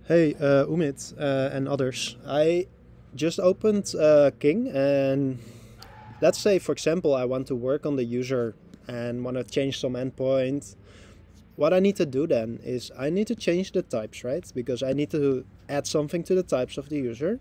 Hey, Umit and others. I just opened King, and let's say, for example, I want to work on the user and want to change some endpoint. What I need to do then is I need to change the types, right? Because I need to add something to the types of the user.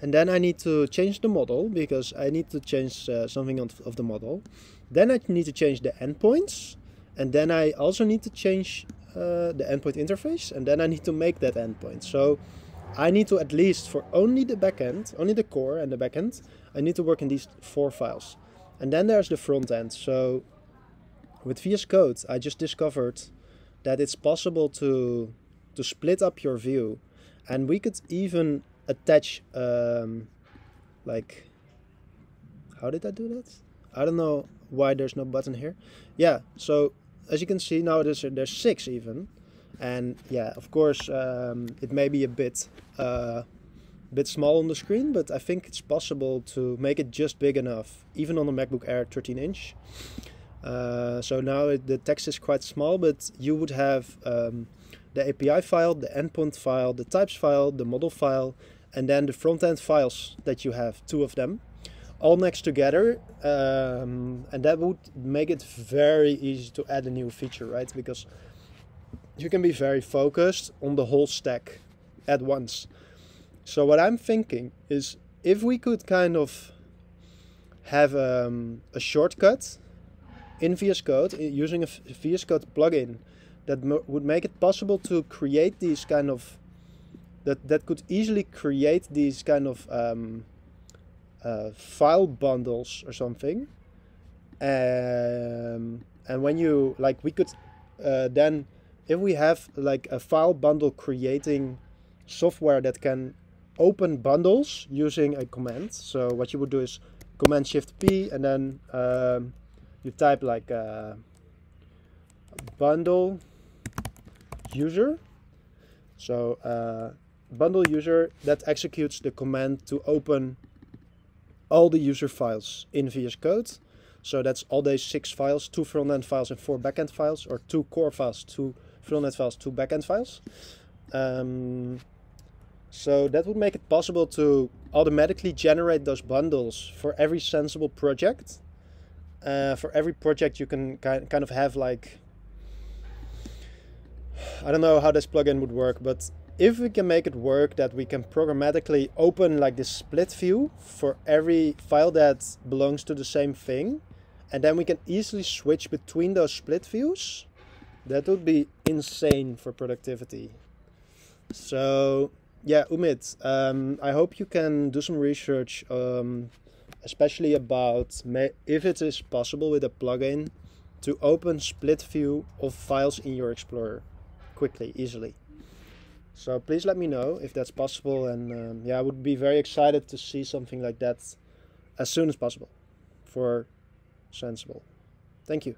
And then I need to change the model because I need to change something of the model. Then I need to change the endpoints. And then I also need to change the endpoint interface. And then I need to make that endpoint. So I need to, at least for only the backend, only the core and the backend, I need to work in these 4 files. And then there's the front end. So with VS Code, I just discovered that it's possible to split up your view. And we could even attach like, how did I do that? I don't know why there's no button here. Yeah, so as you can see now there's 6 even, and yeah, of course it may be a bit small on the screen, but I think it's possible to make it just big enough, even on a MacBook Air 13-inch. So now the text is quite small, but you would have the API file, the endpoint file, the types file, the model file, and then the front-end files that you have, 2 of them, all next together. And that would make it very easy to add a new feature, right? Because you can be very focused on the whole stack at once. So what I'm thinking is, if we could kind of have a shortcut in VS Code using a VS Code plugin that would make it possible to create these kind of that could easily create these kind of file bundles or something. And when you we could then, if we have like a file bundle creating software that can open bundles using a command. So what you would do is Command Shift P, and then you type like bundle user. So bundle user, that executes the command to open all the user files in VS Code. So that's all these 6 files, 2 front-end files and 4 back-end files, or 2 core files, 2 front-end files, 2 back-end files. So that would make it possible to automatically generate those bundles for every sensible project. For every project you can kind of have like, I don't know how this plugin would work, but if we can make it work that we can programmatically open like this split view for every file that belongs to the same thing, and then we can easily switch between those split views, that would be insane for productivity. So yeah, Umit, I hope you can do some research, especially about if it is possible with a plugin to open split view of files in your Explorer quickly, easily. So please let me know if that's possible, and yeah, I would be very excited to see something like that as soon as possible for Sensible. Thank you.